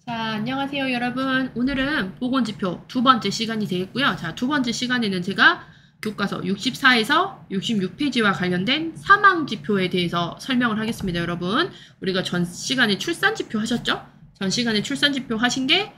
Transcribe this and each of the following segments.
자, 안녕하세요, 여러분. 오늘은 보건지표 두 번째 시간이 되겠고요. 자, 두 번째 시간에는 제가 교과서 64에서 66페이지와 관련된 사망지표에 대해서 설명을 하겠습니다, 여러분. 우리가 전 시간에 출산지표 하셨죠? 전 시간에 출산지표 하신 게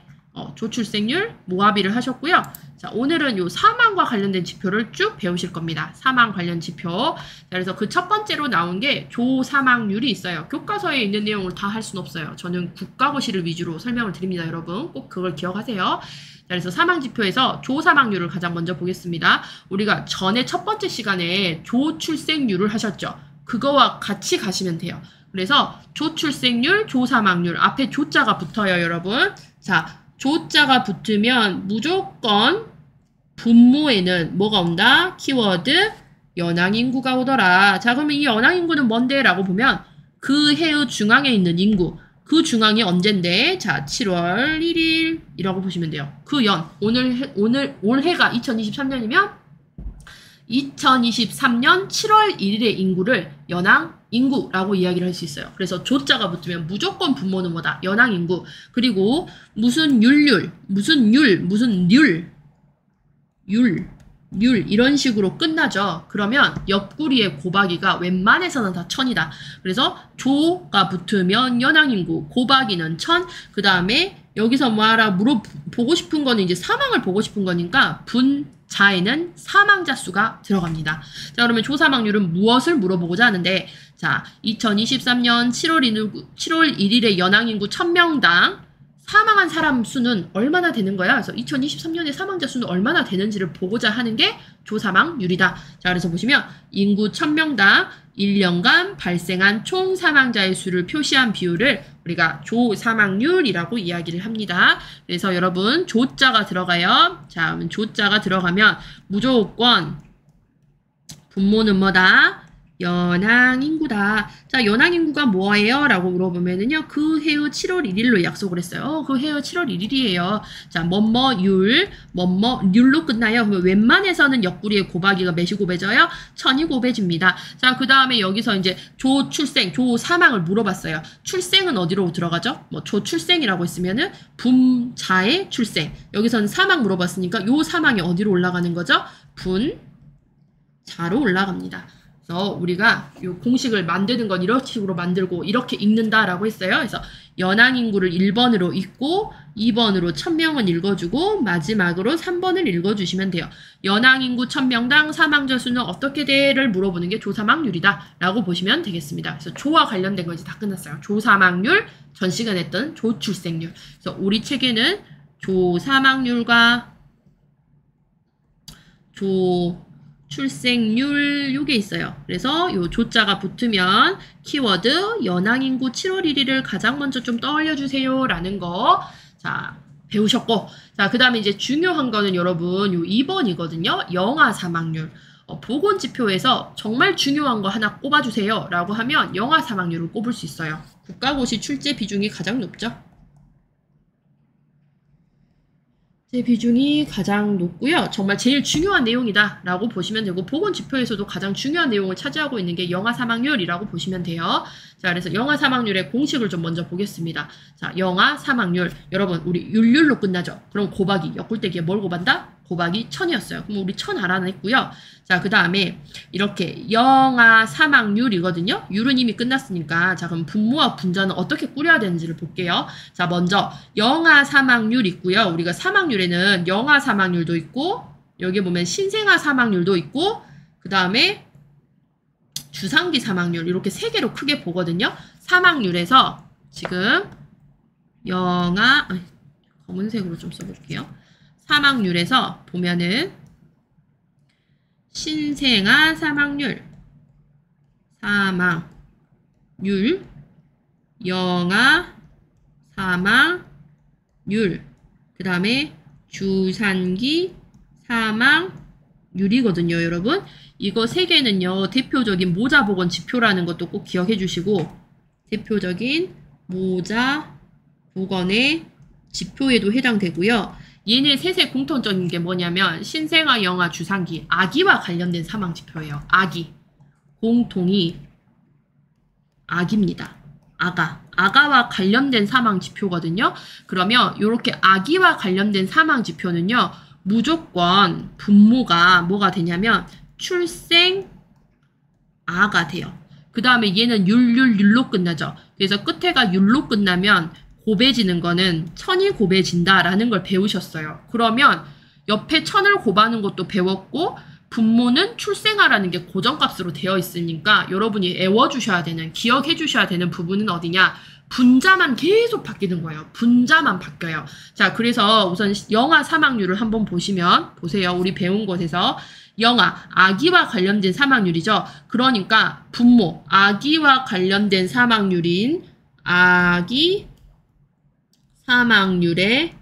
조출생률, 모아비를 하셨고요. 자, 오늘은 요 사망과 관련된 지표를 쭉 배우실 겁니다. 사망 관련 지표. 자, 그래서 그 첫 번째로 나온 게 조사망률이 있어요. 교과서에 있는 내용을 다 할 수는 없어요. 저는 국가고시를 위주로 설명을 드립니다, 여러분. 꼭 그걸 기억하세요. 자, 그래서 사망지표에서 조사망률을 가장 먼저 보겠습니다. 우리가 전에 첫 번째 시간에 조출생률을 하셨죠. 그거와 같이 가시면 돼요. 그래서 조출생률, 조사망률 앞에 조자가 붙어요, 여러분. 자, 조자가 붙으면 무조건 분모에는 뭐가 온다? 키워드 연항인구가 오더라. 자, 그러면 이 연항인구는 뭔데? 라고 보면 그 해의 중앙에 있는 인구. 그 중앙이 언젠데? 자, 7월 1일이라고 보시면 돼요. 그 연. 올해가 2023년이면 2023년 7월 1일의 인구를 연항인구라고 이야기를 할 수 있어요. 그래서 조자가 붙으면 무조건 분모는 뭐다? 연항인구. 그리고 무슨 율 이런 식으로 끝나죠. 그러면 옆구리의 곱하기가 웬만해서는 다 1000이다. 그래서 조가 붙으면 연항인구, 곱하기는 1000. 그 다음에 여기서 보고 싶은 거는 이제 사망을 보고 싶은 거니까 자에는 사망자 수가 들어갑니다. 자, 그러면 조사망률은 무엇을 물어보고자 하는데, 자, 2023년 7월 1일에 연항인구 1000명당 사망한 사람 수는 얼마나 되는 거야? 그래서 2023년에 사망자 수는 얼마나 되는지를 보고자 하는 게 조사망률이다. 자, 그래서 보시면 인구 1000명당 1년간 발생한 총 사망자의 수를 표시한 비율을 우리가 조사망률이라고 이야기를 합니다. 그래서 여러분 조자가 들어가요. 자, 그러면 조자가 들어가면 무조건 분모는 뭐다? 연항인구다. 자, 연항인구가 뭐예요? 라고 물어보면은요, 그 해의 7월 1일로 약속을 했어요. 그 해의 7월 1일이에요. 자, 율로 끝나요. 그러면 웬만해서는 옆구리에 곱하기가 몇이 곱해져요? 1000이 곱해집니다. 자, 그 다음에 여기서 이제 조출생, 조사망을 물어봤어요. 출생은 어디로 들어가죠? 조출생이라고 했으면은 분자의 출생. 여기서는 사망 물어봤으니까 요 사망이 어디로 올라가는 거죠? 분자로 올라갑니다. 그래서 우리가 이 공식을 만드는 건 이런 식으로 만들고 이렇게 읽는다라고 했어요. 그래서 연항인구를 1번으로 읽고 2번으로 1000명은 읽어주고 마지막으로 3번을 읽어주시면 돼요. 연항인구 1000명당 사망자 수는 어떻게 돼를 물어보는 게 조사망률이다 라고 보시면 되겠습니다. 그래서 조와 관련된 거 이제 다 끝났어요. 조사망률, 전 시간에 했던 조출생률. 그래서 우리 책에는 조사망률과 출생률 요게 있어요. 그래서 요 조자가 붙으면 키워드 연항인구 7월 1일을 가장 먼저 좀 떠올려주세요 라는 거 자 배우셨고, 자 그 다음에 이제 중요한 거는 여러분 요 2번이거든요. 영아 사망률. 보건지표에서 정말 중요한 거 하나 꼽아주세요 라고 하면 영아 사망률을 꼽을 수 있어요. 국가고시 출제 비중이 가장 높죠. 제 비중이 가장 높고요. 정말 제일 중요한 내용이다 라고 보시면 되고, 보건지표에서도 가장 중요한 내용을 차지하고 있는 게 영아 사망률이라고 보시면 돼요. 자, 그래서 영아 사망률의 공식을 좀 먼저 보겠습니다. 자, 영아 사망률. 여러분, 우리 율로 끝나죠? 그럼 곱하기, 옆굴대기에 뭘 곱한다? 곱하기 1000이었어요. 그럼 우리 1000 알아냈고요. 자, 그 다음에 이렇게 영아 사망률이거든요. 율은 이미 끝났으니까. 자, 그럼 분모와 분자는 어떻게 꾸려야 되는지를 볼게요. 자, 먼저 영아 사망률 있고요. 우리가 사망률에는 영아 사망률도 있고, 여기 보면 신생아 사망률도 있고, 그 다음에 주상기 사망률, 이렇게 세 개로 크게 보거든요. 사망률에서 지금 검은색으로 좀 써볼게요. 사망률에서 보면은 신생아 사망률, 영아 사망률, 그 다음에 주산기 사망률이거든요, 여러분. 이거 세 개는요, 대표적인 모자보건 지표라는 것도 꼭 기억해 주시고, 대표적인 모자보건의 지표에도 해당되고요. 얘네 셋의 공통적인 게 뭐냐면 신생아, 영아, 주상기, 아기와 관련된 사망지표예요. 아기. 공통이 아기입니다. 아가와 관련된 사망 지표거든요. 그러면 이렇게 아기와 관련된 사망 지표는요. 무조건 분모가 뭐가 되냐면 출생 아가 돼요. 그 다음에 얘는 율로 끝나죠. 그래서 끝에가 율로 끝나면 곱해지는 거는 천이 곱해진다라는 걸 배우셨어요. 그러면 옆에 천을 곱하는 것도 배웠고 분모는 출생아라는 게 고정값으로 되어 있으니까 여러분이 외워주셔야 되는, 기억해 주셔야 되는 부분은 어디냐? 분자만 계속 바뀌는 거예요. 분자만 바뀌어요. 자, 그래서 우선 영아 사망률을 한번 보시면, 보세요. 우리 배운 곳에서 영아, 아기와 관련된 사망률이죠. 그러니까 분모, 아기와 관련된 사망률인 아기 사망률의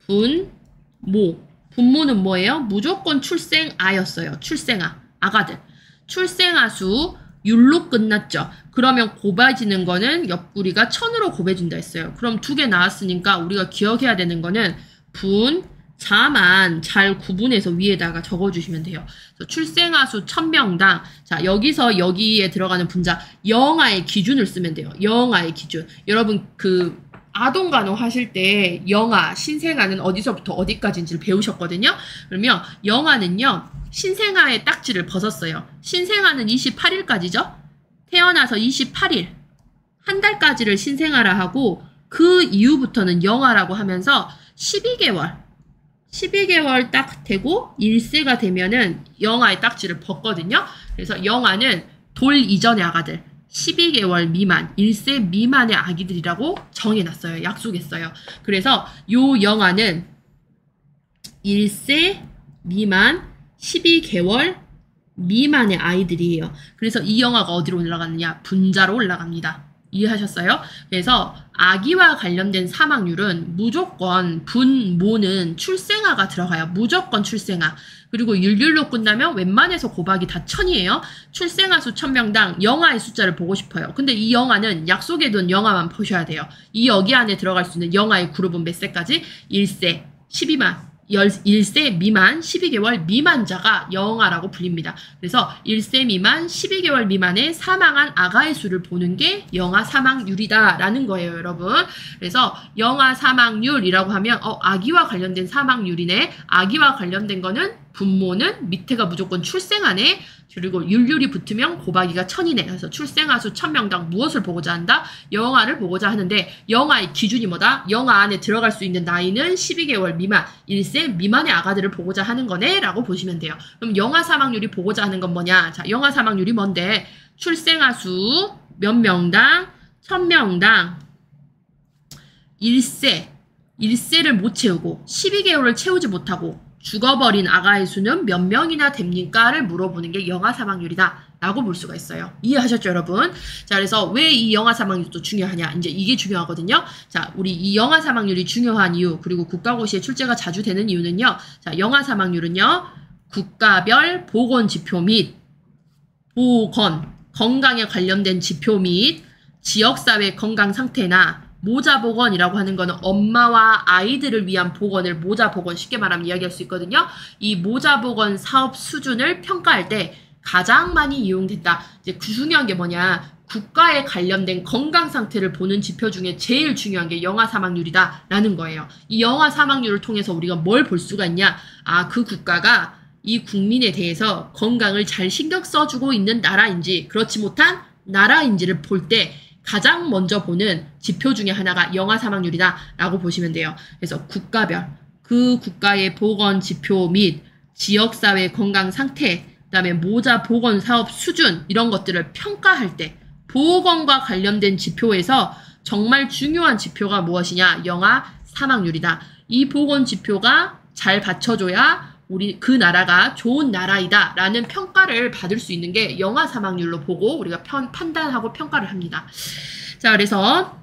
분모. 분모는 뭐예요? 무조건 출생아였어요. 출생아. 아가들. 출생아 수 율로 끝났죠. 그러면 곱해지는 거는 옆구리가 천으로 곱해진다 했어요. 그럼 두 개 나왔으니까 우리가 기억해야 되는 거는 분자만 잘 구분해서 위에다가 적어주시면 돼요. 그래서 출생아 수 1000명당. 자, 여기서 여기에 들어가는 분자 영아의 기준을 쓰면 돼요. 영아의 기준. 여러분 아동 간호 하실 때 영아, 신생아는 어디서부터 어디까지인지를 배우셨거든요. 그러면 영아는요. 신생아의 딱지를 벗었어요. 신생아는 28일까지죠. 태어나서 28일. 한 달까지를 신생아라 하고 그 이후부터는 영아라고 하면서 12개월 딱 되고 1세가 되면은 영아의 딱지를 벗거든요. 그래서 영아는 돌 이전의 아가들. 12개월 미만, 1세 미만의 아기들이라고 정해놨어요. 약속했어요. 그래서 요 영아는 1세 미만, 12개월 미만의 아이들이에요. 그래서 이 영아가 어디로 올라가느냐? 분자로 올라갑니다. 이해하셨어요? 그래서 아기와 관련된 사망률은 무조건 분모는 출생아가 들어가요. 무조건 출생아. 그리고 율로 끝나면 웬만해서 곱하기 다 1000이에요. 출생아 수 1000명당 영아의 숫자를 보고 싶어요. 근데 이 영아는 약속해둔 영아만 보셔야 돼요. 이 여기 안에 들어갈 수 있는 영아의 그룹은 몇 세까지? 1세, 12만. 1세 미만 12개월 미만자가 영아라고 불립니다. 그래서 1세 미만 12개월 미만의 사망한 아가의 수를 보는 게 영아 사망률이다 라는 거예요, 여러분. 그래서 영아 사망률이라고 하면 아기와 관련된 사망률이네. 아기와 관련된 거는 분모는 밑에가 무조건 출생아네. 그리고 율이 붙으면 곱하기가 1000이네. 그래서 출생아 수 1000명당 무엇을 보고자 한다? 영아를 보고자 하는데 영아의 기준이 뭐다? 영아 안에 들어갈 수 있는 나이는 12개월 미만, 1세 미만의 아가들을 보고자 하는 거네 라고 보시면 돼요. 그럼 영아 사망률이 보고자 하는 건 뭐냐? 자, 영아 사망률이 뭔데? 출생아 수 몇 명당? 1000명당 1세를 못 채우고 12개월을 채우지 못하고 죽어버린 아가의 수는 몇 명이나 됩니까?를 물어보는 게 영아 사망률이다 라고 볼 수가 있어요. 이해하셨죠, 여러분? 자, 그래서 왜 이 영아 사망률도 중요하냐? 이제 이게 중요하거든요. 자, 우리 이 영아 사망률이 중요한 이유, 그리고 국가고시에 출제가 자주 되는 이유는요. 자, 영아 사망률은요. 국가별 보건지표 및 건강에 관련된 지표 및 지역사회 건강 상태나 모자보건이라고 하는 거는 엄마와 아이들을 위한 보건을 모자보건, 쉽게 말하면 이야기할 수 있거든요. 이 모자보건 사업 수준을 평가할 때 가장 많이 이용됐다. 이제 그 중요한 게 뭐냐? 국가에 관련된 건강 상태를 보는 지표 중에 제일 중요한 게 영아 사망률이다 라는 거예요. 이 영아 사망률을 통해서 우리가 뭘 볼 수가 있냐? 아, 그 국가가 이 국민에 대해서 건강을 잘 신경 써주고 있는 나라인지 그렇지 못한 나라인지를 볼 때 가장 먼저 보는 지표 중에 하나가 영아 사망률이다 라고 보시면 돼요. 그래서 국가별, 그 국가의 보건 지표 및 지역사회 건강 상태, 그 다음에 모자 보건 사업 수준 이런 것들을 평가할 때 보건과 관련된 지표에서 정말 중요한 지표가 무엇이냐? 영아 사망률이다. 이 보건 지표가 잘 받쳐줘야 우리 그 나라가 좋은 나라이다 라는 평가를 받을 수 있는 게 영아 사망률로 보고 우리가 판단하고 평가를 합니다. 자, 그래서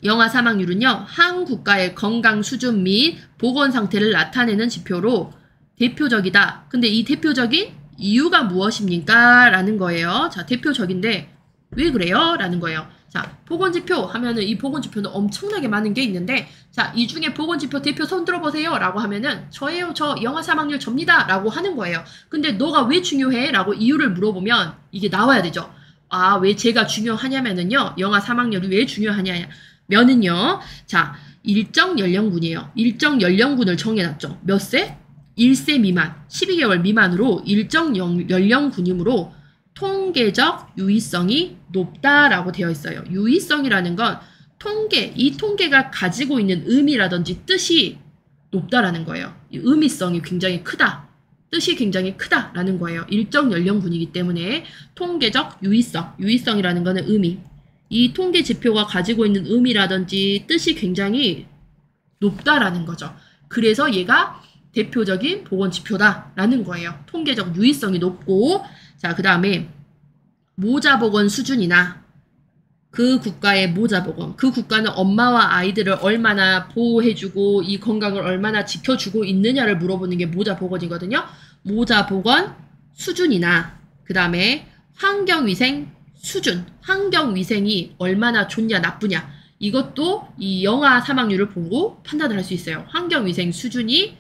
영아 사망률은요. 한 국가의 건강 수준 및 보건 상태를 나타내는 지표로 대표적이다. 근데 이 대표적인 이유가 무엇입니까? 라는 거예요. 자, 대표적인데 왜 그래요? 라는 거예요. 자, 보건지표 하면은 이 보건지표는 엄청나게 많은 게 있는데, 자, 이 중에 보건지표 대표 손 들어보세요 라고 하면은 저예요, 저 영아 사망률 접니다 라고 하는 거예요. 근데 너가 왜 중요해? 라고 이유를 물어보면 이게 나와야 되죠. 왜 제가 중요하냐면은요. 영아 사망률이 왜 중요하냐면은요. 자, 일정 연령군이에요. 일정 연령군을 정해놨죠. 몇 세? 1세 미만, 12개월 미만으로 일정 연령군이므로 통계적 유의성이 높다라고 되어 있어요. 유의성이라는 건 이 통계가 가지고 있는 의미라든지 뜻이 높다라는 거예요. 이 의미성이 굉장히 크다. 뜻이 굉장히 크다라는 거예요. 일정 연령군이기 때문에 통계적 유의성이라는 거는 의미. 이 통계 지표가 가지고 있는 의미라든지 뜻이 굉장히 높다라는 거죠. 그래서 얘가 대표적인 보건지표다라는 거예요. 통계적 유의성이 높고, 자, 그 다음에 모자보건 수준이나 그 국가의 모자보건, 그 국가는 엄마와 아이들을 얼마나 보호해주고 이 건강을 얼마나 지켜주고 있느냐를 물어보는 게 모자보건이거든요. 모자보건 수준이나 그 다음에 환경위생 수준, 환경위생이 얼마나 좋냐 나쁘냐, 이것도 이 영아 사망률을 보고 판단을 할 수 있어요. 환경위생 수준이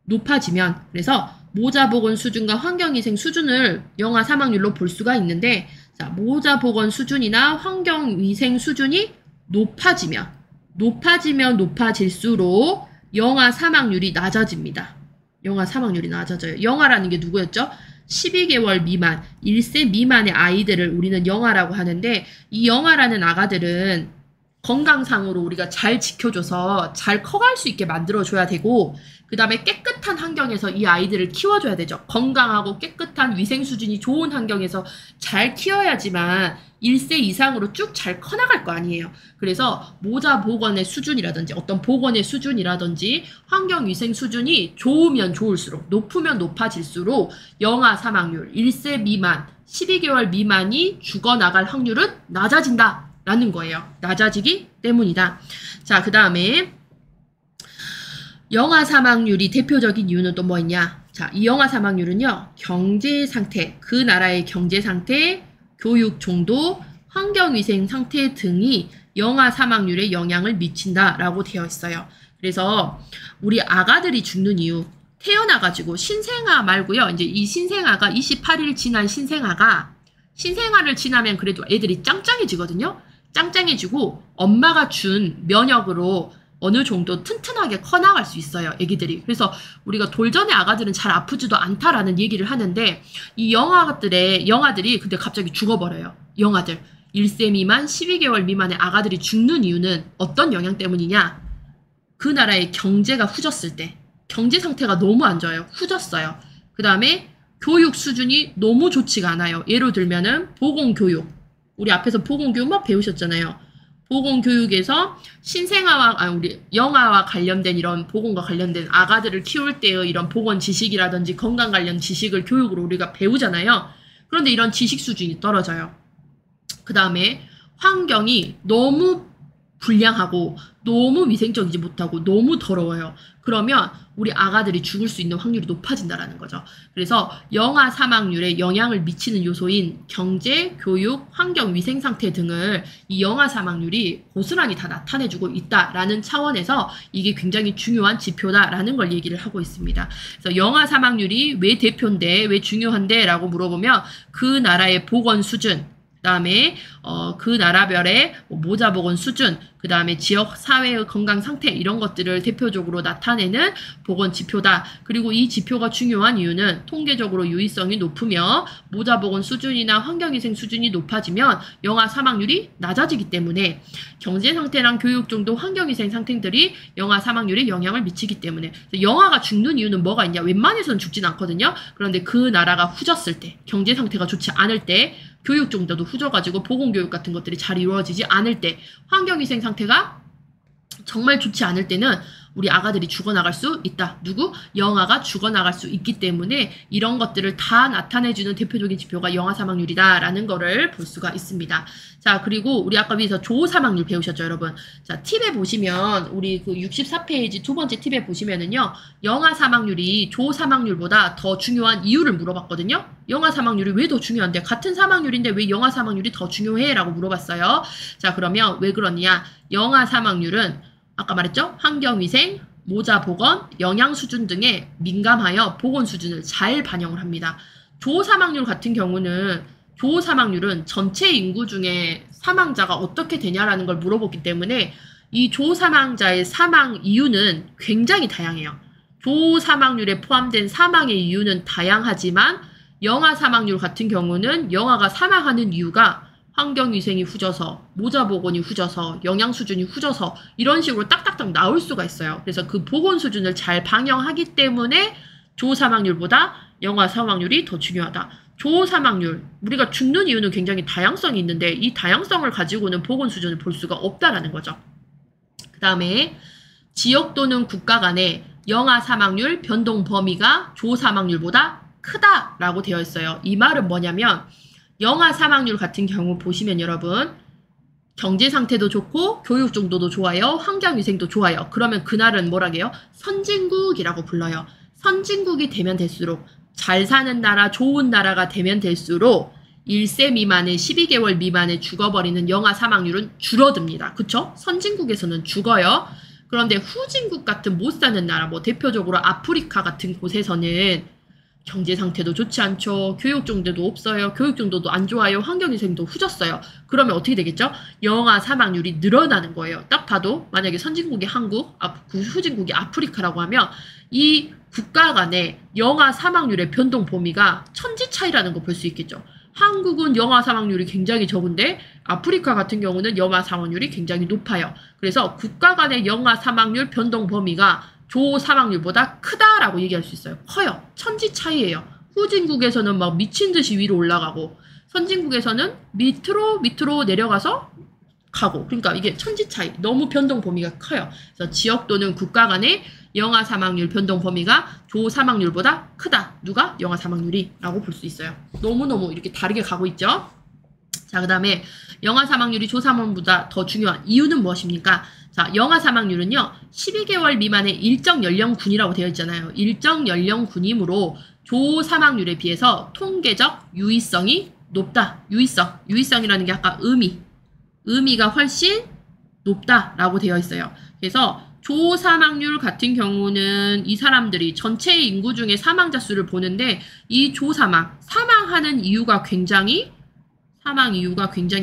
높아지면, 그래서 모자보건 수준과 환경위생 수준을 영아 사망률로 볼 수가 있는데, 자, 모자보건 수준이나 환경위생 수준이 높아지면 높아질수록 영아 사망률이 낮아집니다. 영아 사망률이 낮아져요. 영아라는 게 누구였죠? 12개월 미만, 1세 미만의 아이들을 우리는 영아라고 하는데, 이 영아라는 아가들은 건강상으로 우리가 잘 지켜줘서 잘 커갈 수 있게 만들어줘야 되고, 그 다음에 깨끗한 환경에서 이 아이들을 키워줘야 되죠. 건강하고 깨끗한 위생 수준이 좋은 환경에서 잘 키워야지만 1세 이상으로 쭉 잘 커나갈 거 아니에요. 그래서 모자 보건의 수준이라든지 어떤 보건의 수준이라든지 환경 위생 수준이 좋으면 좋을수록, 높으면 높아질수록 영아 사망률 1세 미만, 12개월 미만이 죽어나갈 확률은 낮아진다라는 거예요. 낮아지기 때문이다. 자, 그 다음에 영아 사망률이 대표적인 이유는 또 뭐 있냐? 자, 이 영아 사망률은요, 경제 상태, 그 나라의 경제 상태, 교육 정도, 환경위생 상태 등이 영아 사망률에 영향을 미친다라고 되어 있어요. 그래서 우리 아가들이 죽는 이유, 태어나가지고 신생아 말고요. 이제 이 신생아가 28일 지난 신생아를 지나면 그래도 애들이 짱짱해지거든요. 짱짱해지고 엄마가 준 면역으로 어느 정도 튼튼하게 커나갈 수 있어요, 애기들이. 그래서 우리가 돌전의 아가들은 잘 아프지도 않다라는 얘기를 하는데, 이 영아들이 근데 갑자기 죽어버려요. 영아들. 1세 미만, 12개월 미만의 아가들이 죽는 이유는 어떤 영향 때문이냐? 그 나라의 경제가 후졌을 때, 경제 상태가 너무 안 좋아요. 후졌어요. 그 다음에 교육 수준이 너무 좋지가 않아요. 예를 들면은 보건교육. 우리 앞에서 보건교육 막 배우셨잖아요. 보건교육에서 우리 영아와 관련된 이런 보건과 관련된 아가들을 키울 때의 이런 보건 지식이라든지 건강 관련 지식을 교육으로 우리가 배우잖아요. 그런데 이런 지식 수준이 떨어져요. 그 다음에 환경이 너무 불량하고 너무 위생적이지 못하고 너무 더러워요. 그러면 우리 아가들이 죽을 수 있는 확률이 높아진다라는 거죠. 그래서 영아 사망률에 영향을 미치는 요소인 경제, 교육, 환경, 위생 상태 등을 이 영아 사망률이 고스란히 다 나타내주고 있다라는 차원에서 이게 굉장히 중요한 지표다라는 걸 얘기를 하고 있습니다. 그래서 영아 사망률이 왜 대표인데, 왜 중요한데 라고 물어보면 그 나라의 보건 수준, 그 다음에 그 나라별의 모자보건 수준, 그 다음에 지역 사회의 건강 상태, 이런 것들을 대표적으로 나타내는 보건 지표다. 그리고 이 지표가 중요한 이유는 통계적으로 유의성이 높으며 모자보건 수준이나 환경위생 수준이 높아지면 영아 사망률이 낮아지기 때문에, 경제 상태랑 교육 정도, 환경위생 상태들이 영아 사망률에 영향을 미치기 때문에. 영아가 죽는 이유는 뭐가 있냐? 웬만해서는 죽진 않거든요. 그런데 그 나라가 후졌을 때, 경제 상태가 좋지 않을 때, 교육 정도도 후져가지고 보건교육 같은 것들이 잘 이루어지지 않을 때, 환경위생 상태가 정말 좋지 않을 때는 우리 아가들이 죽어나갈 수 있다. 누구? 영아가 죽어나갈 수 있기 때문에 이런 것들을 다 나타내주는 대표적인 지표가 영아 사망률이다라는 거를 볼 수가 있습니다. 자, 그리고 우리 아까 위에서 조 사망률 배우셨죠, 여러분? 자, 팁에 보시면, 우리 그 64페이지 두 번째 팁에 보시면은요, 영아 사망률이 조 사망률보다 더 중요한 이유를 물어봤거든요. 영아 사망률이 왜 더 중요한데? 같은 사망률인데 왜 영아 사망률이 더 중요해? 라고 물어봤어요. 자, 그러면 왜 그러냐? 영아 사망률은 아까 말했죠? 환경위생, 모자보건, 영양수준 등에 민감하여 보건 수준을 잘 반영을 합니다. 조 사망률 같은 경우는 조 사망률은 전체 인구 중에 사망자가 어떻게 되냐라는 걸 물어보기 때문에 이 조 사망자의 사망 이유는 굉장히 다양해요. 조 사망률에 포함된 사망의 이유는 다양하지만 영아 사망률 같은 경우는 영아가 사망하는 이유가 환경위생이 후져서, 모자보건이 후져서, 영양 수준이 후져서 이런 식으로 딱딱딱 나올 수가 있어요. 그래서 그 보건 수준을 잘 반영하기 때문에 조 사망률보다 영아 사망률이 더 중요하다. 조 사망률, 우리가 죽는 이유는 굉장히 다양성이 있는데 이 다양성을 가지고는 보건 수준을 볼 수가 없다라는 거죠. 그 다음에 지역 또는 국가 간의 영아 사망률 변동 범위가 조 사망률보다 크다라고 되어 있어요. 이 말은 뭐냐면 영아 사망률 같은 경우 보시면 여러분 경제 상태도 좋고 교육 정도도 좋아요. 환경위생도 좋아요. 그러면 그날은 뭐라고 해요? 선진국이라고 불러요. 선진국이 되면 될수록 잘 사는 나라, 좋은 나라가 되면 될수록 1세 미만의 12개월 미만에 죽어버리는 영아 사망률은 줄어듭니다. 그쵸? 선진국에서는 죽어요. 그런데 후진국 같은 못 사는 나라, 뭐 대표적으로 아프리카 같은 곳에서는 경제 상태도 좋지 않죠. 교육 정도도 없어요. 교육 정도도 안 좋아요. 환경위생도 후졌어요. 그러면 어떻게 되겠죠? 영아 사망률이 늘어나는 거예요. 딱 봐도 만약에 선진국이 한국, 후진국이 아프리카라고 하면 이 국가 간의 영아 사망률의 변동 범위가 천지 차이라는 거 볼 수 있겠죠. 한국은 영아 사망률이 굉장히 적은데 아프리카 같은 경우는 영아 사망률이 굉장히 높아요. 그래서 국가 간의 영아 사망률 변동 범위가 조 사망률보다 크다라고 얘기할 수 있어요. 커요. 천지 차이예요. 후진국에서는 막 미친 듯이 위로 올라가고 선진국에서는 밑으로 내려가서 가고. 그러니까 이게 천지 차이. 너무 변동 범위가 커요. 그래서 지역 또는 국가 간의 영아 사망률 변동 범위가 조 사망률보다 크다. 누가? 영아 사망률이 라고 볼 수 있어요. 너무너무 이렇게 다르게 가고 있죠. 자, 그 다음에 영아 사망률이 조 사망률보다 더 중요한 이유는 무엇입니까? 자, 영아 사망률은요, 12개월 미만의 일정 연령군이라고 되어 있잖아요. 일정 연령군이므로 조 사망률에 비해서 통계적 유의성이 높다. 유의성이라는 게 아까 의미가 훨씬 높다라고 되어 있어요. 그래서 조 사망률 같은 경우는 이 사람들이 전체 인구 중에 사망자 수를 보는데 이 조 사망하는 이유가 굉장히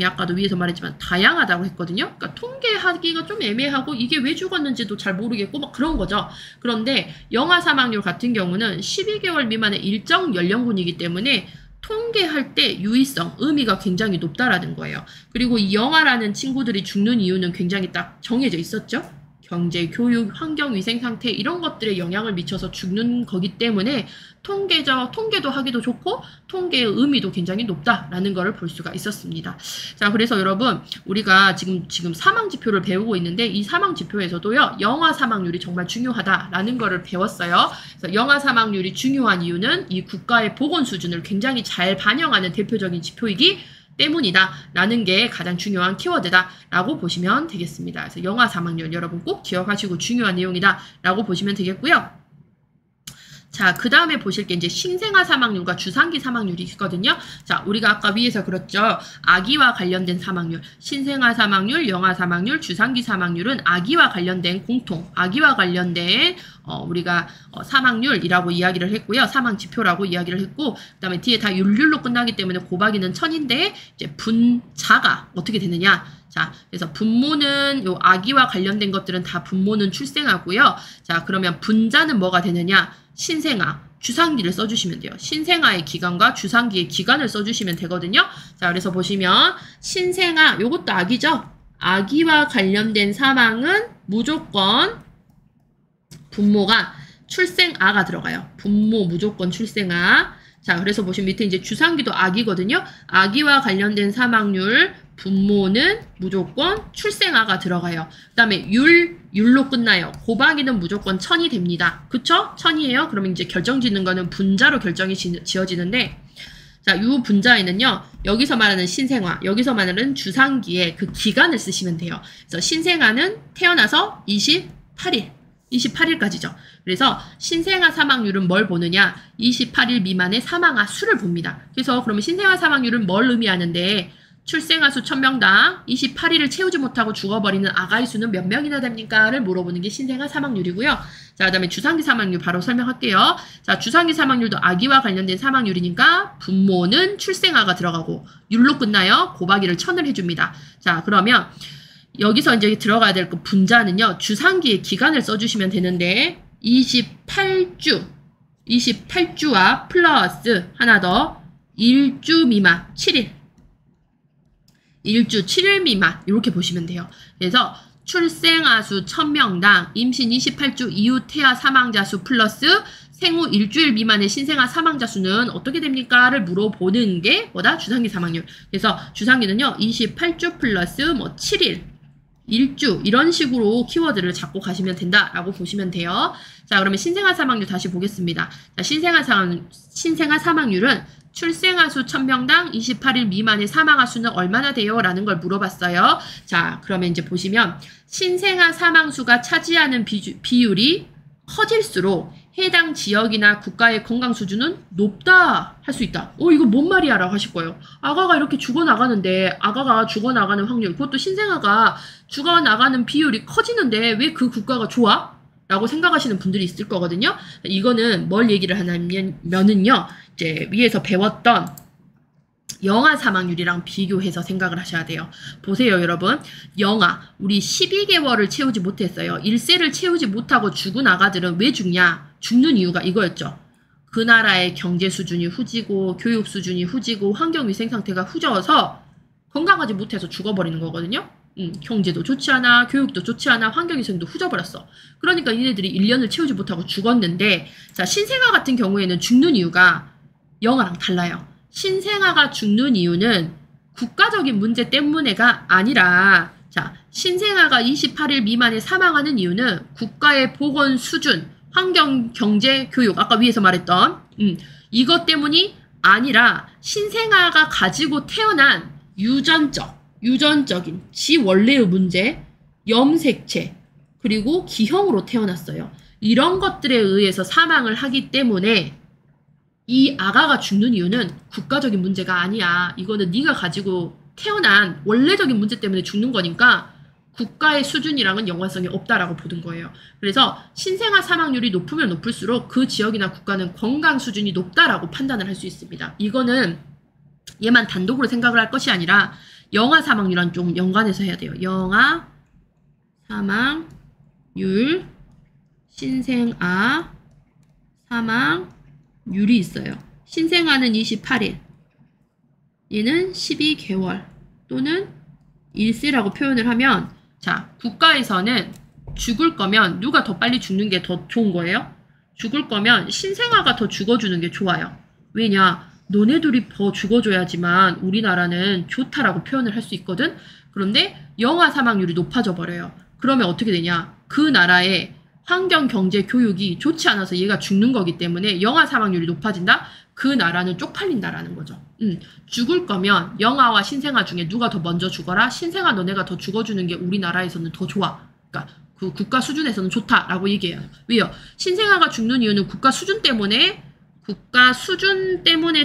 아까도 위에서 말했지만 다양하다고 했거든요. 그러니까 통계하기가 좀 애매하고 이게 왜 죽었는지도 잘 모르겠고 막 그런 거죠. 그런데 영아 사망률 같은 경우는 12개월 미만의 일정 연령군이기 때문에 통계할 때 유의성, 의미가 굉장히 높다라는 거예요. 그리고 이 영아라는 친구들이 죽는 이유는 굉장히 딱 정해져 있었죠. 경제, 교육, 환경, 위생 상태 이런 것들에 영향을 미쳐서 죽는 거기 때문에 통계도 하기도 좋고 통계의 의미도 굉장히 높다라는 거를 볼 수가 있었습니다. 자, 그래서 여러분 우리가 지금 사망 지표를 배우고 있는데 이 사망 지표에서도요 영아 사망률이 정말 중요하다라는 거를 배웠어요. 그래서 영아 사망률이 중요한 이유는 이 국가의 보건 수준을 굉장히 잘 반영하는 대표적인 지표이기 때문이다 라는 게 가장 중요한 키워드다 라고 보시면 되겠습니다. 그래서 영아 사망률 여러분 꼭 기억하시고 중요한 내용이다 라고 보시면 되겠고요. 자, 그 다음에 보실 게 이제 신생아 사망률과 주상기 사망률이 있거든요. 자, 우리가 아까 위에서 그랬죠. 아기와 관련된 사망률, 신생아 사망률, 영아 사망률, 주상기 사망률은 아기와 관련된 아기와 관련된 우리가 사망률이라고 이야기를 했고요. 사망 지표라고 이야기를 했고, 그 다음에 뒤에 다 율률로 끝나기 때문에 곱하기는 1000인데 이제 분자가 어떻게 되느냐? 자, 그래서 분모는 요 아기와 관련된 것들은 다 분모는 출생아고요. 자, 그러면 분자는 뭐가 되느냐? 신생아, 주상기를 써주시면 돼요. 신생아의 기간과 주상기의 기간을 써주시면 되거든요. 자, 그래서 보시면 신생아, 요것도 아기죠? 아기와 관련된 사망은 무조건 분모가 출생아가 들어가요. 분모 무조건 출생아. 자, 그래서 보시면 밑에 이제 주상기도 아기거든요. 아기와 관련된 사망률 분모는 무조건 출생아가 들어가요. 그 다음에 율로 끝나요. 곱하기는 무조건 1000이 됩니다. 그쵸? 1000이에요. 그러면 이제 결정짓는 거는 분자로 결정이 지어지는데, 자, 이 분자에는요, 여기서 말하는 신생아, 여기서 말하는 주상기의 그 기간을 쓰시면 돼요. 그래서 신생아는 태어나서 28일까지죠. 그래서 신생아 사망률은 뭘 보느냐? 28일 미만의 사망아 수를 봅니다. 그래서 그러면 신생아 사망률은 뭘 의미하는데? 출생아 수 1000명당 28일을 채우지 못하고 죽어버리는 아가의 수는 몇 명이나 됩니까?를 물어보는 게 신생아 사망률이고요. 자, 그 다음에 주상기 사망률 바로 설명할게요. 자, 주상기 사망률도 아기와 관련된 사망률이니까 분모는 출생아가 들어가고 율로 끝나요. 곱하기를 1000을 해줍니다. 자, 그러면 여기서 이제 들어가야 될 그 분자는요. 주상기의 기간을 써주시면 되는데 28주와 플러스 하나 더 1주 미만 7일 1주 7일 미만 이렇게 보시면 돼요. 그래서 출생아 수 1000명당 임신 28주 이후 태아 사망자 수 플러스 생후 일주일 미만의 신생아 사망자 수는 어떻게 됩니까?를 물어보는 게 뭐다? 주상기 사망률. 그래서 주상기는요. 28주 플러스 뭐 7일 1주 이런 식으로 키워드를 잡고 가시면 된다라고 보시면 돼요. 자, 그러면 신생아 사망률 다시 보겠습니다. 자, 신생아 사망률은 출생아 수 1000명당 28일 미만의 사망아 수는 얼마나 돼요? 라는 걸 물어봤어요. 자, 그러면 이제 보시면 신생아 사망 수가 차지하는 비율이 커질수록 해당 지역이나 국가의 건강 수준은 높다 할 수 있다. 이거 뭔 말이야? 라고 하실 거예요. 아가가 이렇게 죽어나가는데 아가가 죽어나가는 확률, 그것도 신생아가 죽어나가는 비율이 커지는데 왜 그 국가가 좋아? 라고 생각하시는 분들이 있을 거거든요. 이거는 뭘 얘기를 하냐면은요. 이제 위에서 배웠던 영아 사망률이랑 비교해서 생각을 하셔야 돼요. 보세요, 여러분. 영아, 우리 12개월을 채우지 못했어요. 1세를 채우지 못하고 죽은 아가들은 왜 죽냐? 죽는 이유가 이거였죠. 그 나라의 경제 수준이 후지고 교육 수준이 후지고 환경위생 상태가 후져서 건강하지 못해서 죽어버리는 거거든요. 경제도 좋지 않아, 교육도 좋지 않아, 환경위생도 후져버렸어. 그러니까 얘네들이 1년을 채우지 못하고 죽었는데, 자, 신생아 같은 경우에는 죽는 이유가 영아랑 달라요. 신생아가 죽는 이유는 국가적인 문제 때문에가 아니라, 자, 신생아가 28일 미만에 사망하는 이유는 국가의 보건 수준, 환경, 경제, 교육, 아까 위에서 말했던 이것 때문이 아니라 신생아가 가지고 태어난 유전적인 지 원래의 문제, 염색체, 그리고 기형으로 태어났어요. 이런 것들에 의해서 사망을 하기 때문에 이 아가가 죽는 이유는 국가적인 문제가 아니야. 이거는 네가 가지고 태어난 원래적인 문제 때문에 죽는 거니까 국가의 수준이랑은 연관성이 없다라고 보는 거예요. 그래서 신생아 사망률이 높으면 높을수록 그 지역이나 국가는 건강 수준이 높다라고 판단을 할 수 있습니다. 이거는 얘만 단독으로 생각을 할 것이 아니라 영아 사망률랑 좀 연관해서 해야 돼요. 영아 사망률, 신생아 사망률이 있어요. 신생아는 28일, 얘는 12개월 또는 1세라고 표현을 하면, 자, 국가에서는 죽을 거면 누가 더 빨리 죽는 게 더 좋은 거예요? 죽을 거면 신생아가 더 죽어주는 게 좋아요. 왜냐? 너네들이 더 죽어줘야지만 우리나라는 좋다라고 표현을 할 수 있거든? 그런데 영아 사망률이 높아져 버려요. 그러면 어떻게 되냐? 그 나라의 환경, 경제, 교육이 좋지 않아서 얘가 죽는 거기 때문에 영아 사망률이 높아진다? 그 나라는 쪽팔린다라는 거죠. 죽을 거면 영아와 신생아 중에 누가 더 먼저 죽어라? 신생아 너네가 더 죽어주는 게 우리나라에서는 더 좋아. 그러니까 그 국가 수준에서는 좋다라고 얘기해요. 왜요? 신생아가 죽는 이유는 국가 수준 때문에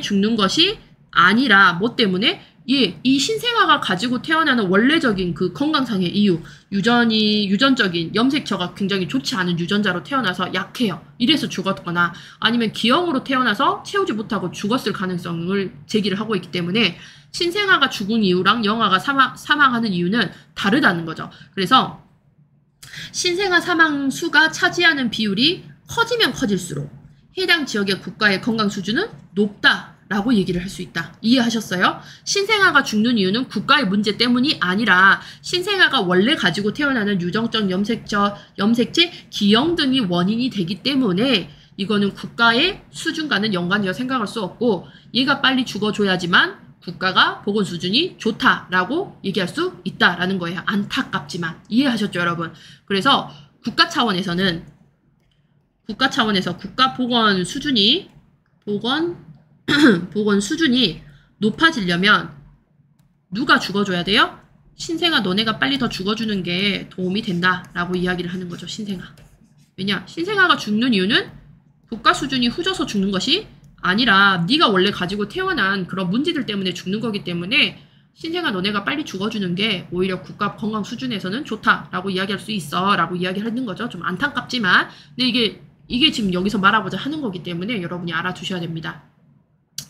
죽는 것이 아니라 뭐 때문에? 이 신생아가 가지고 태어나는 원래적인 그 건강상의 이유, 유전적인 염색처가 굉장히 좋지 않은 유전자로 태어나서 약해요. 이래서 죽었거나 아니면 기형으로 태어나서 채우지 못하고 죽었을 가능성을 제기를 하고 있기 때문에 신생아가 죽은 이유랑 영아가 사망하는 이유는 다르다는 거죠. 그래서 신생아 사망 수가 차지하는 비율이 커지면 커질수록 해당 지역의 국가의 건강 수준은 높다라고 얘기를 할 수 있다. 이해하셨어요? 신생아가 죽는 이유는 국가의 문제 때문이 아니라 신생아가 원래 가지고 태어나는 유전적 염색체, 기형 등이 원인이 되기 때문에 이거는 국가의 수준과는 연관되어 생각할 수 없고 얘가 빨리 죽어줘야지만 국가가 보건 수준이 좋다라고 얘기할 수 있다라는 거예요. 안타깝지만. 이해하셨죠, 여러분? 그래서 국가 차원에서 국가 보건 수준이 높아지려면 누가 죽어줘야 돼요? 신생아 너네가 빨리 더 죽어주는 게 도움이 된다라고 이야기를 하는 거죠. 신생아. 왜냐? 신생아가 죽는 이유는 국가 수준이 후져서 죽는 것이 아니라 네가 원래 가지고 태어난 그런 문제들 때문에 죽는 거기 때문에 신생아 너네가 빨리 죽어주는 게 오히려 국가 건강 수준에서는 좋다라고 이야기할 수 있어 라고 이야기하는 거죠. 좀 안타깝지만 근데 이게 지금 여기서 말하고자 하는 거기 때문에 여러분이 알아두셔야 됩니다.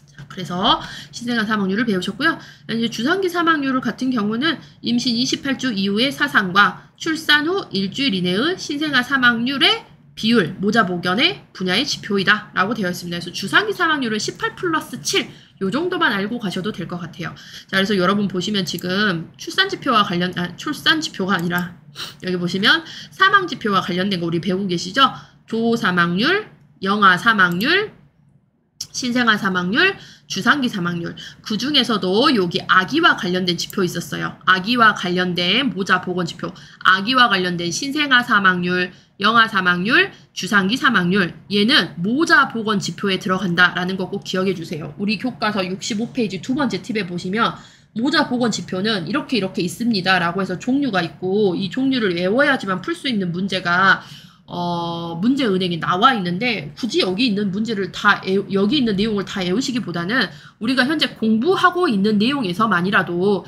자, 그래서 신생아 사망률을 배우셨고요. 이제 주상기 사망률 같은 경우는 임신 28주 이후의 사상과 출산 후 일주일 이내의 신생아 사망률의 비율, 모자보견의 분야의 지표이다 라고 되어 있습니다. 그래서 주상기 사망률은 18+7 요 정도만 알고 가셔도 될 것 같아요. 자, 그래서 여러분 보시면 지금 출산지표가 출산지표가 아니라 여기 보시면 사망지표와 관련된 거 우리 배우고 계시죠? 조사망률, 영아 사망률, 신생아 사망률, 주상기 사망률. 그 중에서도 여기 아기와 관련된 지표 있었어요. 아기와 관련된 모자보건지표, 아기와 관련된 신생아 사망률, 영아 사망률, 주상기 사망률. 얘는 모자보건지표에 들어간다라는 거 꼭 기억해 주세요. 우리 교과서 65페이지 두 번째 팁에 보시면 모자보건지표는 이렇게 있습니다 라고 해서 종류가 있고 이 종류를 외워야지만 풀 수 있는 문제가 문제 은행에 나와 있는데 굳이 여기 있는 문제를 여기 있는 내용을 다 외우시기보다는 우리가 현재 공부하고 있는 내용에서만이라도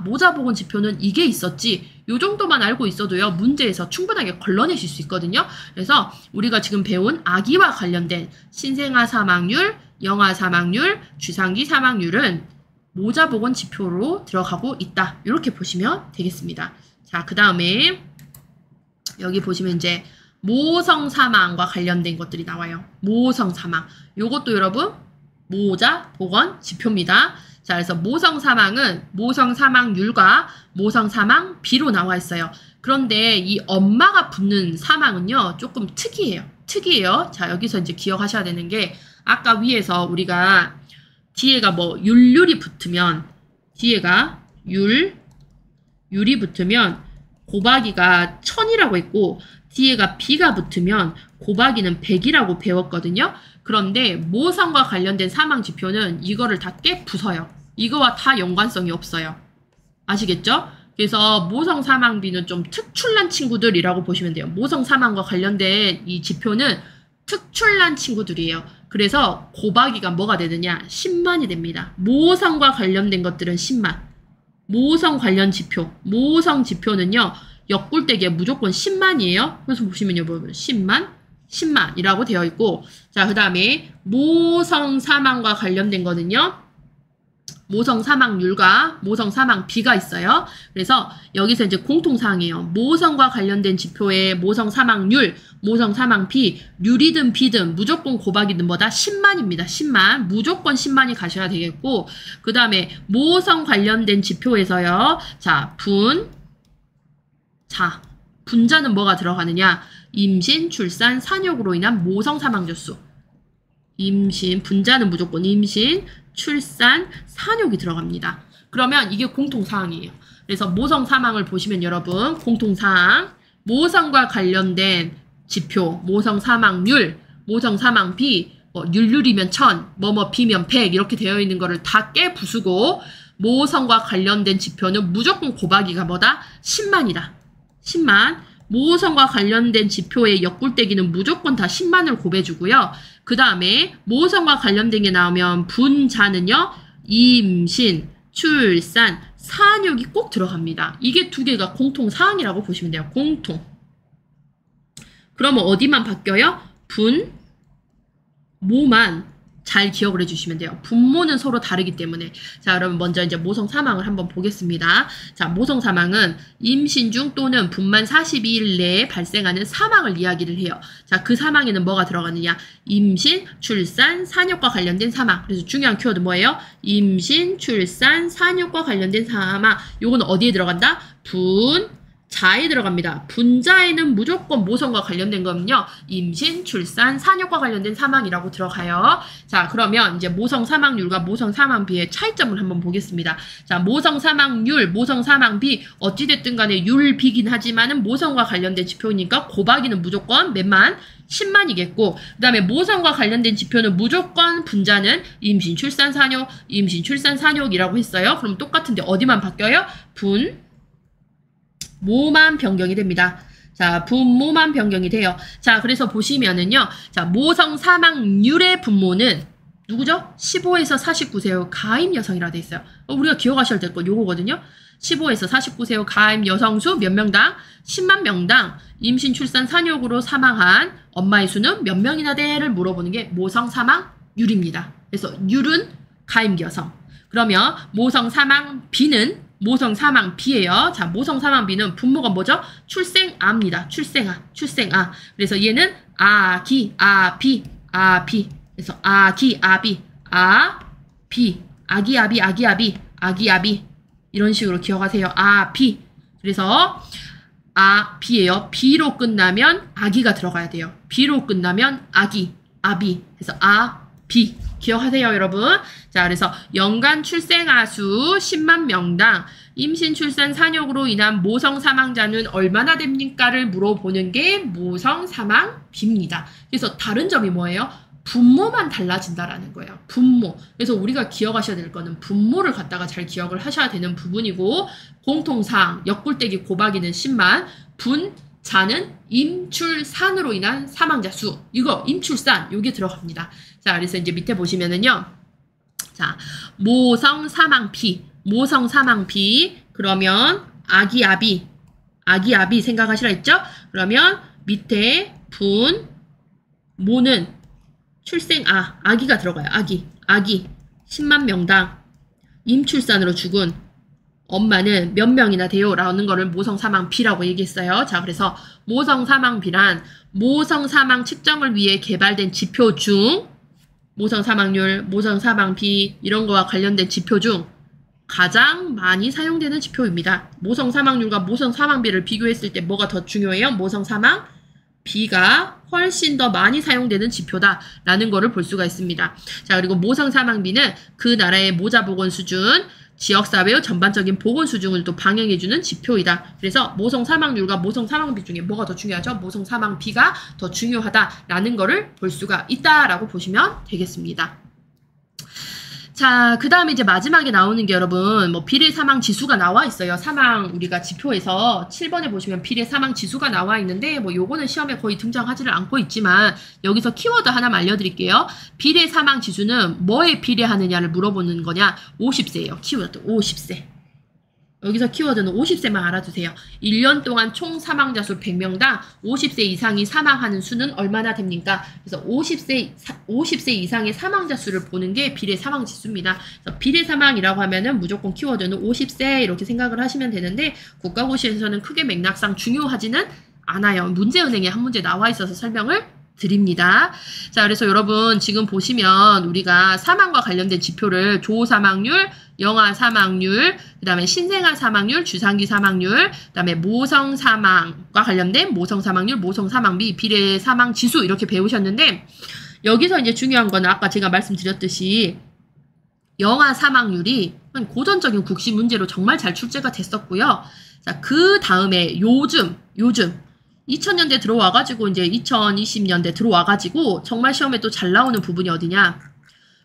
모자보건 지표는 이게 있었지 요 정도만 알고 있어도요 문제에서 충분하게 걸러내실 수 있거든요. 그래서 우리가 지금 배운 아기와 관련된 신생아 사망률, 영아 사망률, 주상기 사망률은 모자보건 지표로 들어가고 있다. 이렇게 보시면 되겠습니다. 자, 그 다음에 여기 보시면 이제 모성 사망과 관련된 것들이 나와요. 모성 사망. 요것도 여러분 모자 보건 지표입니다. 자, 그래서 모성 사망은 모성 사망률과 모성 사망 비로 나와 있어요. 그런데 이 엄마가 붙는 사망은요 조금 특이해요. 자, 여기서 이제 기억하셔야 되는 게 아까 위에서 우리가 뒤에가 뭐 율이 붙으면 뒤에가 율이 붙으면 곱하기가 1000이라고 했고 뒤에가 비가 붙으면 곱하기는 100이라고 배웠거든요. 그런데 모성과 관련된 사망지표는 이거를 다 깨부숴요. 이거와 다 연관성이 없어요. 아시겠죠? 그래서 모성 사망비는 좀 특출난 친구들이라고 보시면 돼요. 모성 사망과 관련된 이 지표는 특출난 친구들이에요. 그래서 곱하기가 뭐가 되느냐? 10만이 됩니다. 모성과 관련된 것들은 10만. 모성 관련 지표. 모성 지표는요. 역굴대기에 무조건 10만이에요. 그래서 보시면요. 10만이라고 되어 있고 자, 그 다음에 모성 사망과 관련된 거는요. 모성 사망률과 모성 사망비가 있어요. 그래서 여기서 이제 공통사항이에요. 모성과 관련된 지표의 모성 사망률, 모성 사망비, 률이든 비든 무조건 곱하기는 뭐다? 10만입니다. 10만. 무조건 10만이 가셔야 되겠고 그 다음에 모성 관련된 지표에서요. 자, 분자는 뭐가 들어가느냐? 임신, 출산, 산욕으로 인한 모성 사망자 수. 분자는 무조건 임신, 출산, 산욕이 들어갑니다. 그러면 이게 공통사항이에요. 그래서 모성 사망을 보시면 여러분 공통사항, 모성과 관련된 지표, 모성 사망률, 모성 사망비, 율이면 1000, 비면 100 이렇게 되어 있는 거를 다 깨부수고 모성과 관련된 지표는 무조건 곱하기가 뭐다? 10만이다. 10만. 모성과 관련된 지표의 역굴대기는 무조건 다 10만을 곱해주고요. 그 다음에 모성과 관련된 게 나오면 분자는요. 임신, 출산, 산욕이 꼭 들어갑니다. 이게 두 개가 공통사항이라고 보시면 돼요. 공통. 그러면 어디만 바뀌어요? 모만 잘 기억을 해주시면 돼요. 분모는 서로 다르기 때문에. 자, 그러면 먼저 이제 모성 사망을 한번 보겠습니다. 자, 모성 사망은 임신 중 또는 분만 42일 내에 발생하는 사망을 이야기를 해요. 자, 그 사망에는 뭐가 들어가느냐? 임신, 출산, 산욕과 관련된 사망. 그래서 중요한 키워드 뭐예요? 임신, 출산, 산욕과 관련된 사망. 요거는 어디에 들어간다? 자에 들어갑니다. 분자에는 무조건 모성과 관련된 거는요. 임신, 출산, 산욕과 관련된 사망이라고 들어가요. 자, 그러면 이제 모성 사망률과 모성 사망비의 차이점을 한번 보겠습니다. 자, 모성 사망률, 모성 사망비 어찌됐든 간에 율비긴 하지만은 모성과 관련된 지표니까 곱하기는 무조건 몇만? 10만이겠고 그 다음에 모성과 관련된 지표는 무조건 분자는 임신, 출산, 산욕, 임신, 출산, 산욕이라고 했어요. 그럼 똑같은데 어디만 바뀌어요? 모만 변경이 됩니다. 자, 분모만 변경이 돼요. 자, 그래서 보시면은요. 자, 모성 사망률의 분모는 누구죠? 15에서 49세 후 가임 여성이라 돼 있어요. 우리가 기억하셔야 될 건 요거거든요. 15에서 49세 후 가임 여성 수 몇 명당? 10만 명당 임신, 출산, 산욕으로 사망한 엄마의 수는 몇 명이나 돼를 물어보는 게 모성 사망률입니다. 그래서 율은 가임 여성. 그러면 모성 사망 B는 모성 사망 B예요. 자, 모성 사망 B는 분모가 뭐죠? 출생아입니다. 출생아. 그래서 얘는 아기, 아비. 그래서 아기, 아비, 아기, 이런 식으로 기억하세요. 아비. 그래서 B예요. B로 끝나면 아기가 들어가야 돼요. B로 끝나면 아기, 아비. 그래서 B. 기억하세요, 여러분. 자, 그래서 연간 출생아 수 10만 명당 임신, 출산, 산욕으로 인한 모성 사망자는 얼마나 됩니까를 물어보는 게 모성 사망 B입니다. 그래서 다른 점이 뭐예요? 분모만 달라진다라는 거예요. 분모. 그래서 우리가 기억하셔야 될 거는 분모를 갖다가 잘 기억을 하셔야 되는 부분이고, 공통사항, 옆굴떼기 곱하기는 10만, 자는 임출산으로 인한 사망자 수. 이거 임출산 요게 들어갑니다. 자, 그래서 이제 밑에 보시면은요. 자, 모성 사망 B. 그러면 아기 아비 생각하시라 했죠? 그러면 밑에 모는 출생아, 아기가 들어가요. 아기 10만 명당 임출산으로 죽은 엄마는 몇 명이나 돼요? 라는 거를 모성 사망 B라고 얘기했어요. 자, 그래서 모성 사망 B란 모성 사망 측정을 위해 개발된 지표 중 모성 사망률, 모성 사망 B 이런 거와 관련된 지표 중 가장 많이 사용되는 지표입니다. 모성 사망률과 모성 사망 B를 비교했을 때 뭐가 더 중요해요? 모성 사망 B가 훨씬 더 많이 사용되는 지표다라는 거를 볼 수가 있습니다. 자, 그리고 모성 사망 B는 그 나라의 모자 보건 수준, 지역사회의 전반적인 보건 수준을 또 반영해주는 지표이다. 그래서 모성 사망률과 모성 사망 B 중에 뭐가 더 중요하죠? 모성 사망 B가 더 중요하다라는 거를 볼 수가 있다라고 보시면 되겠습니다. 자, 그 다음에 이제 마지막에 나오는 게 여러분, 뭐, 비례 사망 지수가 나와 있어요. 사망, 우리가 지표에서 7번에 보시면 비례 사망 지수가 나와 있는데, 뭐, 요거는 시험에 거의 등장하지를 않고 있지만, 여기서 키워드 하나 알려드릴게요. 비례 사망 지수는 뭐에 비례하느냐를 물어보는 거냐? 50세예요. 키워드, 50세. 여기서 키워드는 50세만 알아두세요. 1년 동안 총 사망자 수 100명당 50세 이상이 사망하는 수는 얼마나 됩니까? 그래서 50세 이상의 사망자 수를 보는 게 비례 사망 지수입니다. 그래서 비례 사망이라고 하면은 무조건 키워드는 50세 이렇게 생각을 하시면 되는데, 국가고시에서는 크게 맥락상 중요하지는 않아요. 문제은행에 한 문제 나와 있어서 설명을 드립니다. 자, 그래서 여러분 지금 보시면 우리가 사망과 관련된 지표를 조사망률, 영아 사망률, 그 다음에 신생아 사망률, 주상기 사망률, 그 다음에 모성 사망과 관련된 모성 사망률, 모성 사망비, 비례 사망 지수 이렇게 배우셨는데, 여기서 이제 중요한 거는 아까 제가 말씀드렸듯이 영아 사망률이 고전적인 국시 문제로 정말 잘 출제가 됐었고요. 자, 그 다음에 요즘 2000년대 들어와가지고 이제 2020년대 들어와가지고 정말 시험에 또 잘 나오는 부분이 어디냐?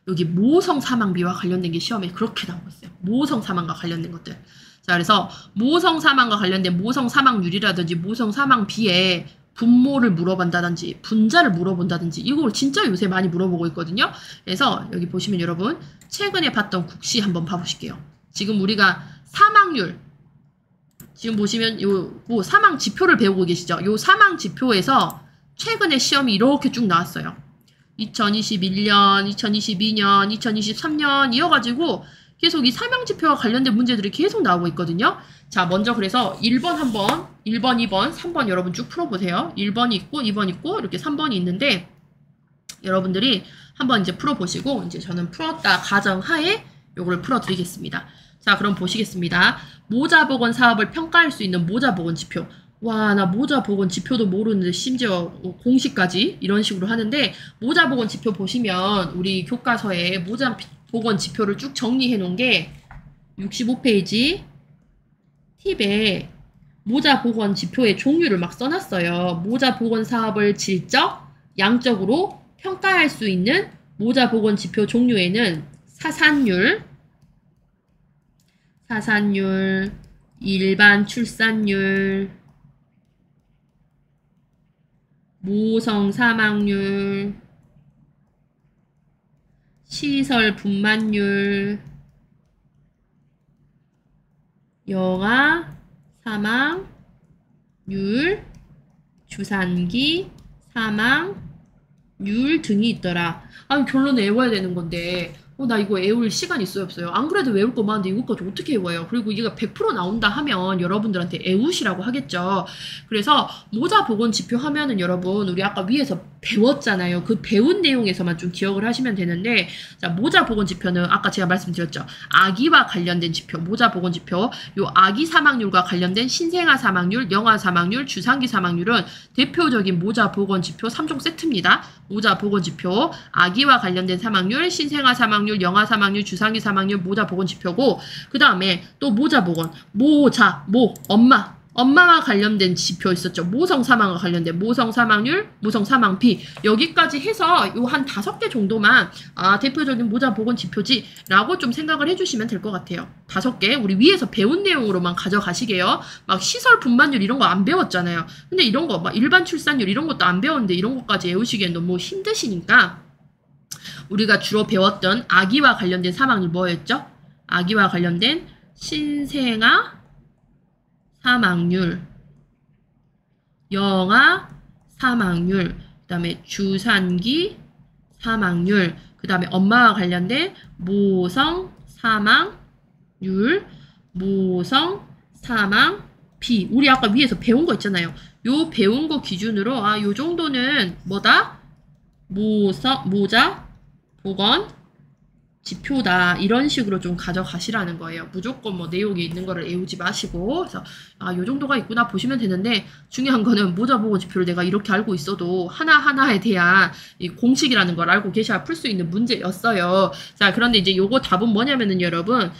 여기 모성 사망비와 관련된 게 시험에 그렇게 나오고 있어요. 모성 사망과 관련된 것들. 자, 그래서 모성 사망과 관련된 모성 사망률이라든지 모성 사망비에 분모를 물어본다든지 분자를 물어본다든지 이걸 진짜 요새 많이 물어보고 있거든요. 그래서 여기 보시면 여러분 최근에 봤던 국시 한번 봐보실게요. 지금 우리가 사망률 지금 보시면 요 사망 지표를 배우고 계시죠? 요 사망 지표에서 최근에 시험이 이렇게 쭉 나왔어요. 2021년, 2022년, 2023년 이어가지고 계속 이 사망 지표와 관련된 문제들이 계속 나오고 있거든요. 자, 먼저 그래서 1번 한번, 1번, 2번, 3번 여러분 쭉 풀어보세요. 1번이 있고, 2번 있고, 이렇게 3번이 있는데 여러분들이 한번 이제 풀어보시고 이제 저는 풀었다 가정하에 요거를 풀어드리겠습니다. 자, 그럼 보시겠습니다. 모자보건 사업을 평가할 수 있는 모자보건 지표. 와, 나 모자보건 지표도 모르는데 심지어 공식까지 이런 식으로 하는데, 모자보건 지표 보시면 우리 교과서에 모자보건 지표를 쭉 정리해 놓은 게 65페이지 팁에 모자보건 지표의 종류를 막 써놨어요. 모자보건 사업을 질적, 양적으로 평가할 수 있는 모자보건 지표 종류에는 사산율, 일반 출산율, 모성 사망률, 시설 분만율, 영아 사망률, 주산기 사망률 등이 있더라. 아, 결론 외워야 되는 건데 나 이거 외울 시간 있어요, 없어요? 안 그래도 외울 거 많은데 이것까지 어떻게 외워요? 그리고 이게 100% 나온다 하면 여러분들한테 외우시라고 하겠죠. 그래서 모자 보건 지표 하면은 여러분 우리 아까 위에서 배웠잖아요. 그 배운 내용에서만 좀 기억을 하시면 되는데, 자, 모자 보건 지표는 아까 제가 말씀드렸죠. 아기와 관련된 지표, 모자 보건 지표. 요 아기 사망률과 관련된 신생아 사망률, 영아 사망률, 주산기 사망률은 대표적인 모자 보건 지표 3종 세트입니다. 모자 보건 지표, 아기와 관련된 사망률, 신생아 사망률, 영아 사망률, 주산기 사망률, 모자 보건 지표고, 그 다음에 또 모자 보건, 엄마와 관련된 지표 있었죠. 모성 사망과 관련된 모성 사망률, 모성 사망비. 여기까지 해서 요 한 5개 정도만 대표적인 모자 보건 지표지 라고 좀 생각을 해주시면 될 것 같아요. 5개. 우리 위에서 배운 내용으로만 가져가시게요. 막 시설 분만율 이런 거 안 배웠잖아요. 근데 이런 거 막 일반 출산율 이런 것도 안 배웠는데 이런 것까지 외우시기엔 너무 힘드시니까 우리가 주로 배웠던 아기와 관련된 사망률 뭐였죠? 아기와 관련된 신생아 사망률, 영아 사망률, 그 다음에 주산기 사망률, 그 다음에 엄마와 관련된 모성 사망률, 모성 사망비. 우리 아까 위에서 배운 거 있잖아요. 요 배운 거 기준으로 요 정도는 뭐다? 모자 보건 지표다. 이런 식으로 좀 가져가시라는 거예요. 무조건 뭐 내용이 있는 거를 외우지 마시고, 그래서 요 정도가 있구나 보시면 되는데, 중요한 거는 모자 보건 지표를 내가 이렇게 알고 있어도 하나하나에 대한 이 공식이라는 걸 알고 계셔야 풀 수 있는 문제였어요. 자, 그런데 이제 요거 답은 뭐냐면은 여러분,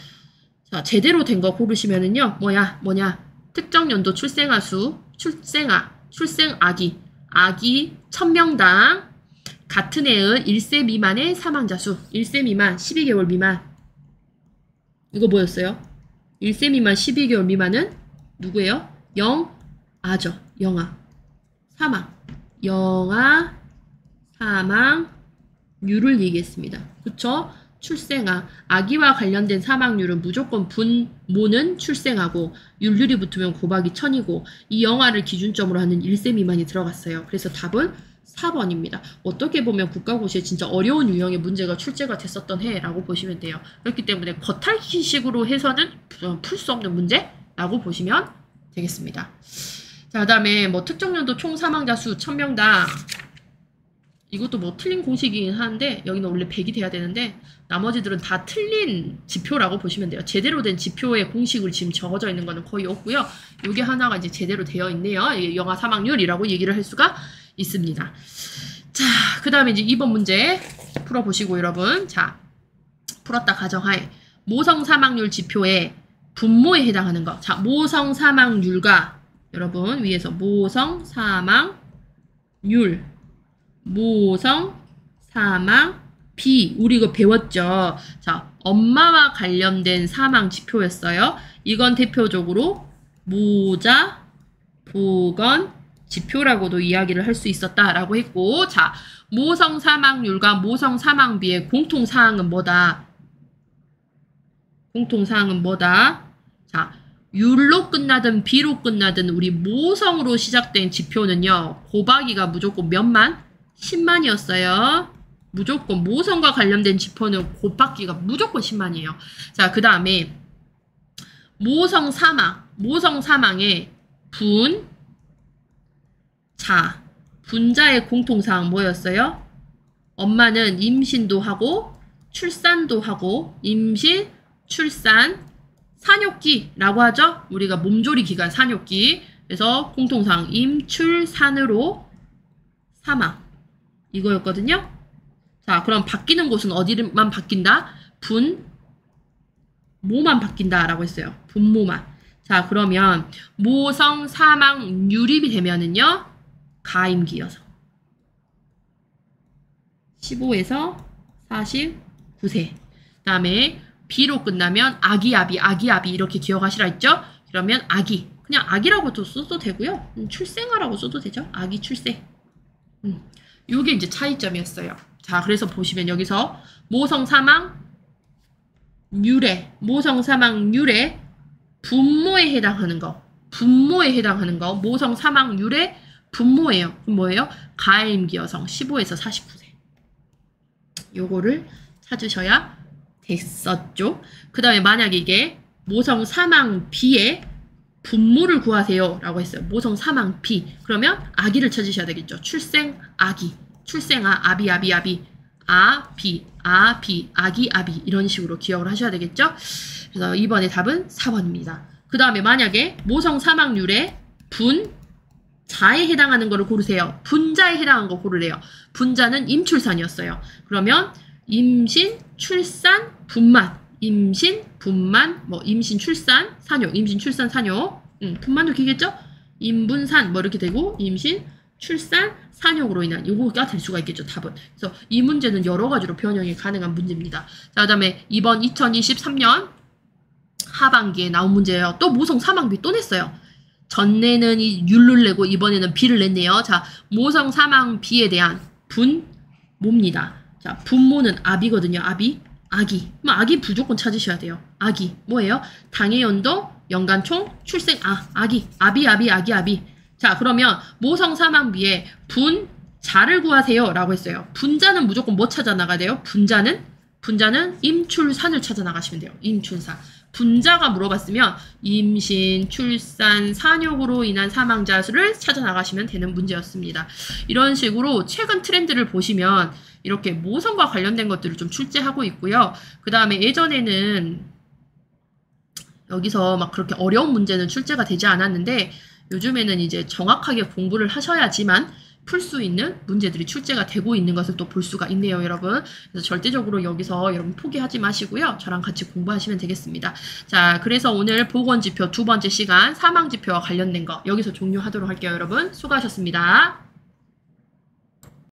자, 제대로 된 거 고르시면은요, 뭐냐, 특정 연도 출생아 수, 출생아기, 아기 1000명당 같은 해의 1세 미만의 사망자 수, 1세 미만, 12개월 미만. 이거 뭐였어요? 1세 미만, 12개월 미만은 누구예요? 영아죠. 영아. 사망. 영아 사망률을 얘기했습니다. 그쵸? 출생아. 아기와 관련된 사망률은 무조건 분모는 출생아고, 율률이 붙으면 곱하기 1000이고, 이 영아를 기준점으로 하는 1세 미만이 들어갔어요. 그래서 답은 4번입니다. 어떻게 보면 국가고시에 진짜 어려운 유형의 문제가 출제가 됐었던 해라고 보시면 돼요. 그렇기 때문에 겉핥기식으로 해서는 풀 수 없는 문제라고 보시면 되겠습니다. 자, 그 다음에 뭐 특정 연도 총 사망자 수 1000명당, 이것도 뭐 틀린 공식이긴 하는데 여기는 원래 100이 돼야 되는데 나머지들은 다 틀린 지표라고 보시면 돼요. 제대로 된 지표의 공식을 지금 적어져 있는 거는 거의 없고요. 요게 하나가 이제 제대로 되어 있네요. 이게 영아 사망률이라고 얘기를 할 수가 있습니다. 자, 그 다음에 이제 2번 문제 풀어보시고 여러분, 자, 풀었다 가정하에 모성 사망률 지표의 분모에 해당하는 거. 자, 모성 사망률과 여러분 위에서 모성 사망률, 모성 사망비, 우리 이거 배웠죠. 자, 엄마와 관련된 사망 지표였어요. 이건 대표적으로 모자 보건 지표라고도 이야기를 할 수 있었다라고 했고, 자, 모성 사망률과 모성 사망비의 공통사항은 뭐다? 공통사항은 뭐다? 자, 율로 끝나든 비로 끝나든 우리 모성으로 시작된 지표는요, 곱하기가 무조건 몇만? 10만이었어요. 무조건 모성과 관련된 지표는 곱하기가 무조건 10만이에요. 자, 그 다음에 모성 사망의 분자의 공통사항 뭐였어요? 엄마는 임신도 하고 출산도 하고, 임신, 출산, 산욕기라고 하죠? 우리가 몸조리 기간 산욕기. 그래서 공통사항 임출산으로 사망, 이거였거든요. 자, 그럼 바뀌는 곳은 어디만 바뀐다? 분모만 바뀐다라고 했어요. 분모만. 자, 그러면 모성 사망률이 되면은요, 가임기여서 15에서 49세. 그 다음에 비로 끝나면 아기아비 이렇게 기억하시라 했죠? 그러면 아기, 그냥 아기라고도 써도 되고요. 출생아라고 써도 되죠. 아기 출생. 요게 이제 차이점이었어요. 자, 그래서 보시면 여기서 모성 사망 유래, 모성 사망 유래 분모에 해당하는 거, 분모에 해당하는 거, 모성 사망 유래 분모예요. 그럼 뭐예요? 가임기 여성 15에서 49세. 요거를 찾으셔야 됐었죠. 그 다음에 만약에 이게 모성 사망 비의 분모를 구하세요 라고 했어요. 모성 사망 비. 그러면 아기를 찾으셔야 되겠죠. 출생 아기, 출생 아비 아비 아비 아비 아비 아기 아비 이런 식으로 기억을 하셔야 되겠죠. 그래서 이번에 답은 4번입니다. 그 다음에 만약에 모성 사망률의 분자에 해당하는 거를 고르세요. 분자에 해당하는 거 고르래요. 분자는 임출산이었어요. 그러면 임신, 출산, 분만, 임신, 분만, 뭐 임신, 출산, 산욕, 임신, 출산, 산욕, 분만도 기겠죠? 임분산 뭐 이렇게 되고 임신, 출산, 산욕으로 인한 요거가 될 수가 있겠죠, 답은. 그래서 이 문제는 여러 가지로 변형이 가능한 문제입니다. 자, 그 다음에 이번 2023년 하반기에 나온 문제예요. 또 모성 사망비 또 냈어요. 전에는 이 율을 내고 이번에는 비를 냈네요. 자, 모성 사망비에 대한 분모입니다. 자, 분모는 아비거든요. 아비, 아기. 그럼 아기 무조건 찾으셔야 돼요. 아기 뭐예요? 당해 연도, 연간 총, 출생 아기, 아비, 아비, 아기, 아비. 자, 그러면 모성 사망비에 분자를 구하세요 라고 했어요. 분자는 무조건 뭐 찾아 나가야 돼요? 분자는 임출산을 찾아 나가시면 돼요. 임출산. 분자가 물어봤으면 임신, 출산, 산욕으로 인한 사망자 수를 찾아 나가시면 되는 문제였습니다. 이런 식으로 최근 트렌드를 보시면 이렇게 모성과 관련된 것들을 좀 출제하고 있고요. 그 다음에 예전에는 여기서 막 그렇게 어려운 문제는 출제가 되지 않았는데 요즘에는 이제 정확하게 공부를 하셔야지만 풀 수 있는 문제들이 출제가 되고 있는 것을 또 볼 수가 있네요, 여러분. 그래서 절대적으로 여기서 여러분 포기하지 마시고요. 저랑 같이 공부하시면 되겠습니다. 자, 그래서 오늘 보건지표 두 번째 시간 사망지표와 관련된 거 여기서 종료하도록 할게요, 여러분. 수고하셨습니다.